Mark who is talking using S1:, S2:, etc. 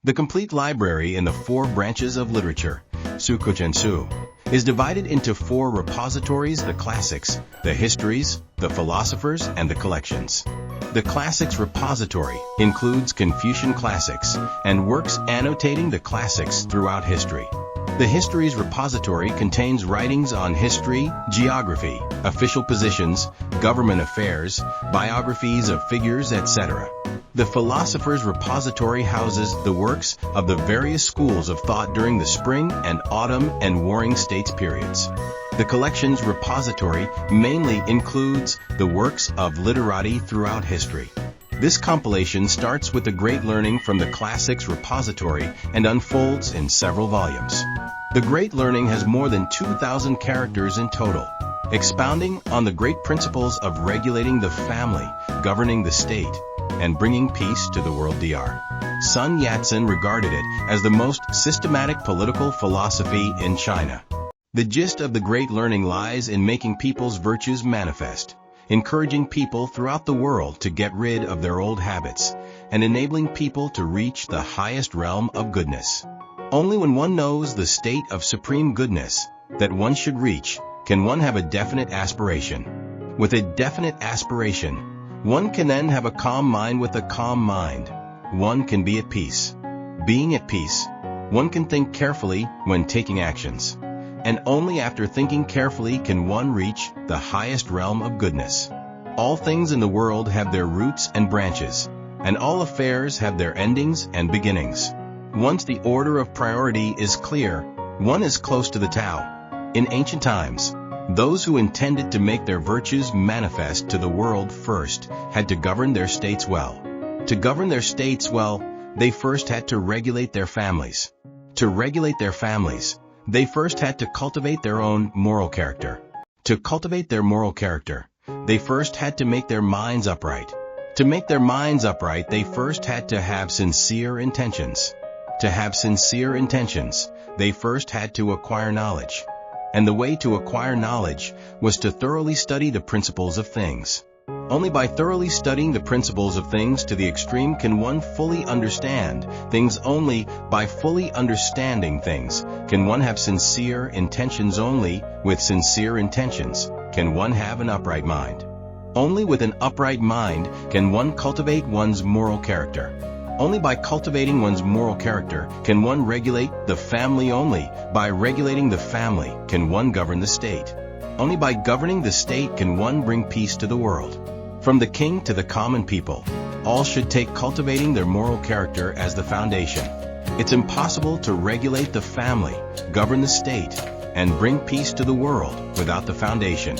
S1: The complete library in the 4 branches of literature,四库全书, is divided into 4 repositories: the classics, the histories, the philosophers, and the collections. The classics repository includes Confucian classics and works annotating the classics throughout history. The Histories repository contains writings on history, geography, official positions, government affairs, biographies of figures, etc. The Philosophers repository houses the works of the various schools of thought during the spring and autumn and warring states periods. The Collections repository mainly includes the works of literati throughout history. This compilation starts with the great learning from the Classics repository and unfolds in several volumes. The Great Learning has more than 2,000 characters in total, expounding on the great principles of regulating the family, governing the state, and bringing peace to the world. Dr. Sun Yat-sen regarded it as the most systematic political philosophy in China. The gist of the Great Learning lies in making people's virtues manifest, encouraging people throughout the world to get rid of their old habits, and enabling people to reach the highest realm of goodness. Only when one knows the state of supreme goodness that one should reach can one have a definite aspiration. With a definite aspiration, one can then have a calm mind. With a calm mind, one can be at peace. Being at peace, one can think carefully when taking actions. And only after thinking carefully can one reach the highest realm of goodness. All things in the world have their roots and branches, and all affairs have their endings and beginnings. Once the order of priority is clear, one is close to the Tao. In ancient times, those who intended to make their virtues manifest to the world first had to govern their states well. To govern their states well, they first had to regulate their families. To regulate their families, they first had to cultivate their own moral character. To cultivate their moral character, they first had to make their minds upright. To make their minds upright, they first had to have sincere intentions. To have sincere intentions, they first had to acquire knowledge. And the way to acquire knowledge was to thoroughly study the principles of things. Only by thoroughly studying the principles of things to the extreme can one fully understand things. Only by fully understanding things can one have sincere intentions. Only with sincere intentions can one have an upright mind. Only with an upright mind can one cultivate one's moral character. Only by cultivating one's moral character can one regulate the family. Only by regulating the family can one govern the state. Only by governing the state can one bring peace to the world. From the king to the common people, all should take cultivating their moral character as the foundation. It's impossible to regulate the family, govern the state, and bring peace to the world without the foundation.